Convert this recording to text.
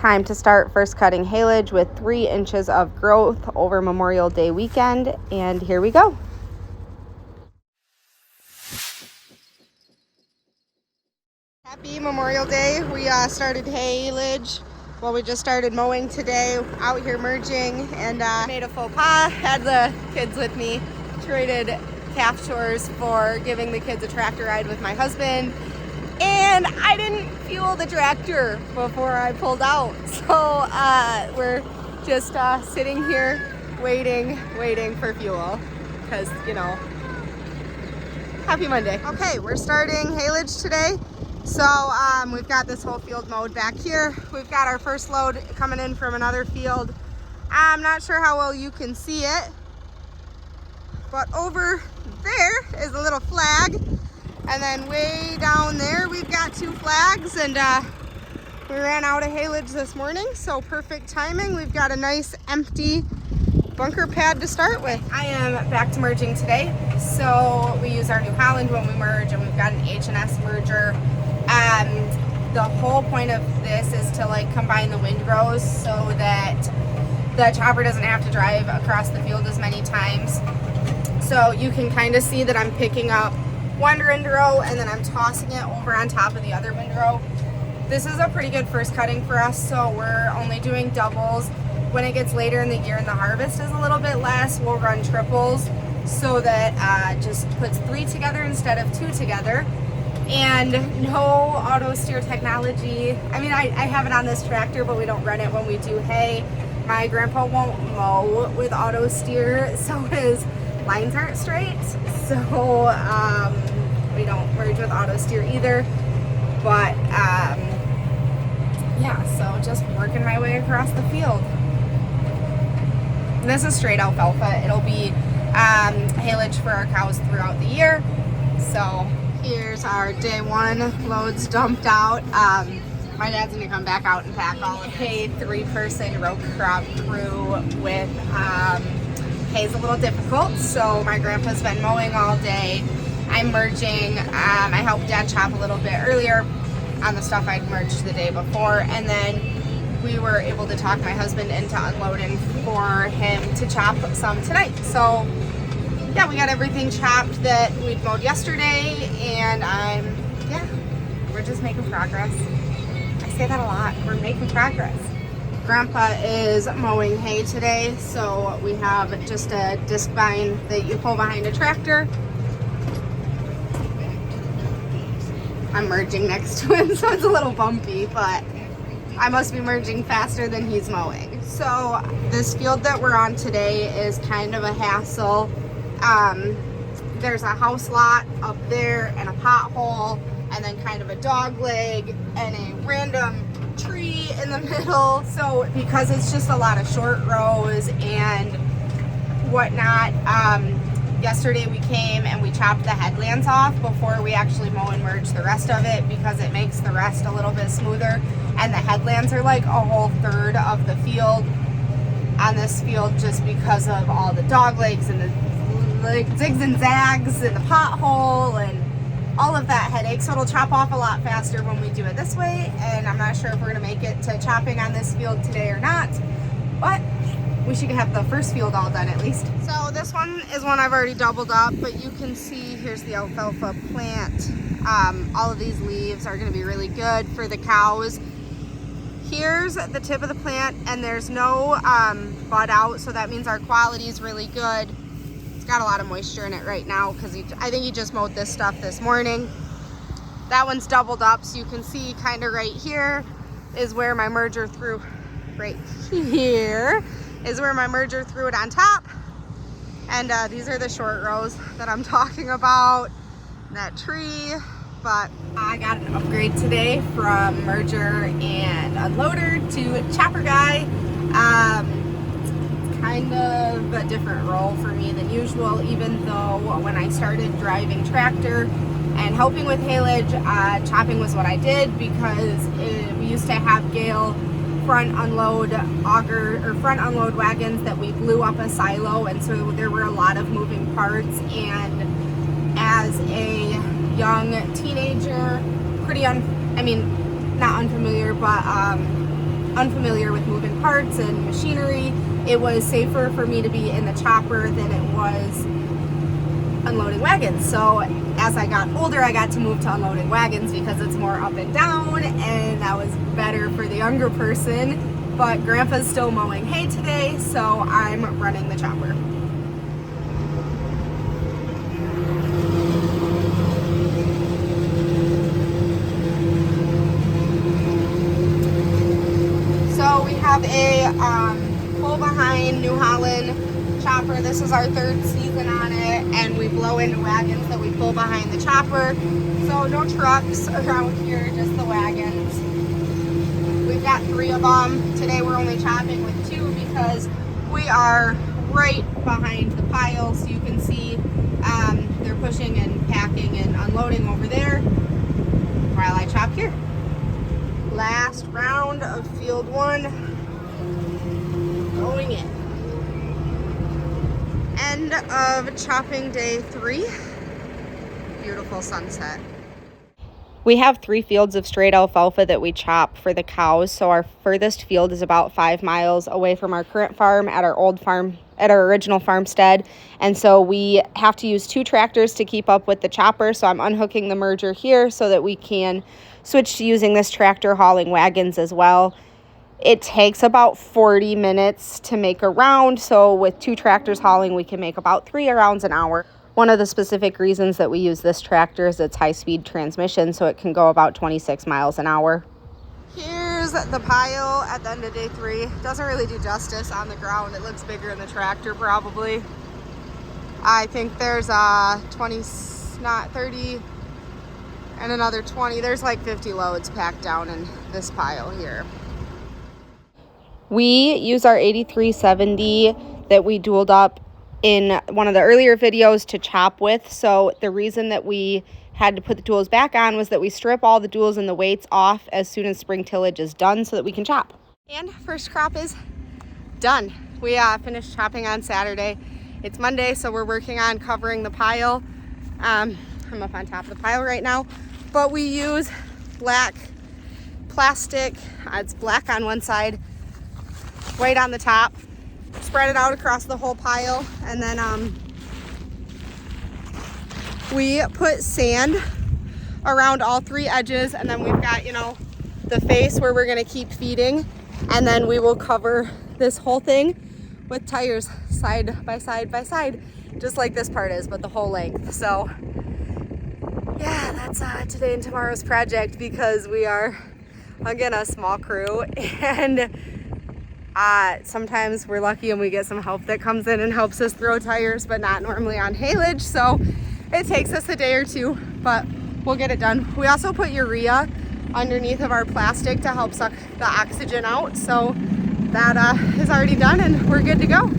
time to start first cutting haylage with 3 inches of growth over Memorial Day weekend, and here we go. Happy Memorial Day. We started haylage. Well, we just started mowing today, out here merging, and made a faux pas. Had the kids with me. Traded calf chores for giving the kids a tractor ride with my husband. And I didn't fuel the tractor before I pulled out. So we're just sitting here waiting for fuel. Because, you know, happy Monday. Okay, we're starting haylage today. So we've got this whole field mowed back here. We've got our first load coming in from another field. I'm not sure how well you can see it, but over there is a little flag. And then way down there, we've got 2 flags, and we ran out of haylage this morning, so perfect timing. We've got a nice empty bunker pad to start with. I am back to merging today. So we use our New Holland when we merge, and we've got an H&S merger. The whole point of this is to like combine the windrows so that the chopper doesn't have to drive across the field as many times. So you can kind of see that I'm picking up one windrow and then I'm tossing it over on top of the other windrow. This is a pretty good first cutting for us, so we're only doing doubles. When it gets later in the year and the harvest is a little bit less, we'll run triples so that just puts 3 together instead of 2 together. And no auto steer technology. I mean, I have it on this tractor, but we don't run it when we do hay. My grandpa won't mow with auto steer, so his lines aren't straight. So we don't merge with auto steer either. But yeah, so just working my way across the field. And this is straight alfalfa. It'll be haylage for our cows throughout the year. So here's our day 1 loads dumped out. My dad's gonna come back out and pack all of hay. 3-person row crop crew with hay's a little difficult, so my grandpa's been mowing all day. I'm merging. I helped Dad chop a little bit earlier on the stuff I'd merged the day before, and then we were able to talk my husband into unloading for him to chop some tonight. So yeah, we got everything chopped that we'd mowed yesterday, and we're just making progress. I say that a lot, we're making progress. Grandpa is mowing hay today, so we have just a disc vine that you pull behind a tractor. I'm merging next to him, so it's a little bumpy, but I must be merging faster than he's mowing. So this field that we're on today is kind of a hassle. There's a house lot up there and a pothole, and then kind of a dog leg and a random tree in the middle. So because it's just a lot of short rows and whatnot, yesterday we came and we chopped the headlands off before we actually mow and merge the rest of it, because it makes the rest a little bit smoother. And the headlands are like a whole third of the field on this field, just because of all the dog legs and the zigs and zags and the pothole and all of that headache. So it'll chop off a lot faster when we do it this way, and I'm not sure if we're gonna make it to chopping on this field today or not, but we should have the first field all done at least. So this one is one I've already doubled up, but you can see here's the alfalfa plant. All of these leaves are gonna be really good for the cows. Here's the tip of the plant, and there's no bud out, so that means our quality is really good. It's got a lot of moisture in it right now because I think he just mowed this stuff this morning. That one's doubled up, so you can see kind of right here is where my merger threw. Right here is where my merger threw it on top. And these are the short rows that I'm talking about. That tree. But I got an upgrade today from merger and unloader to chopper guy. Kind of a different role for me than usual, even though when I started driving tractor and helping with haylage, chopping was what I did, because we used to have Gale front unload wagons that we blew up a silo, and so there were a lot of moving parts. And as a young teenager, not unfamiliar, but unfamiliar with moving parts and machinery, it was safer for me to be in the chopper than it was unloading wagons. So as I got older, I got to move to unloading wagons because it's more up and down, and that was better for the younger person. But Grandpa's still mowing hay today, so I'm running the chopper. So we have a pull behind New Holland chopper. This is our 3rd season on it, and we blow into wagons that we pull behind the chopper. So no trucks around here, just the wagons. We've got 3 of them. Today we're only chopping with 2 because we are right behind the pile, so you can see they're pushing and packing and unloading over there while I chop here. Last round of field 1 going in. End of chopping day 3. Beautiful sunset. We have 3 fields of straight alfalfa that we chop for the cows. So our furthest field is about 5 miles away from our current farm at our old farm, at our original farmstead. And so we have to use 2 tractors to keep up with the chopper. So I'm unhooking the merger here so that we can switch to using this tractor hauling wagons as well. It takes about 40 minutes to make a round. So with 2 tractors hauling, we can make about 3 rounds an hour. One of the specific reasons that we use this tractor is its high-speed transmission, so it can go about 26 miles an hour. Here's the pile at the end of day 3. Doesn't really do justice on the ground. It looks bigger in the tractor probably. I think there's 20, not 30, and another 20. There's like 50 loads packed down in this pile here. We use our 8370 that we dualed up in one of the earlier videos to chop with. So the reason that we had to put the tools back on was that we strip all the tools and the weights off as soon as spring tillage is done so that we can chop. And first crop is done. We finished chopping on Saturday. It's Monday, so we're working on covering the pile. I'm up on top of the pile right now, but we use black plastic. It's black on one side, white on the top. Spread it out across the whole pile, and then we put sand around all 3 edges, and then we've got, you know, the face where we're going to keep feeding, and then we will cover this whole thing with tires side by side by side, just like this part is, but the whole length. So yeah, that's today and tomorrow's project, because we are again a small crew, and sometimes we're lucky and we get some help that comes in and helps us throw tires, but not normally on haylage. So it takes us a day or 2, but we'll get it done. We also put urea underneath of our plastic to help suck the oxygen out. So that is already done and we're good to go.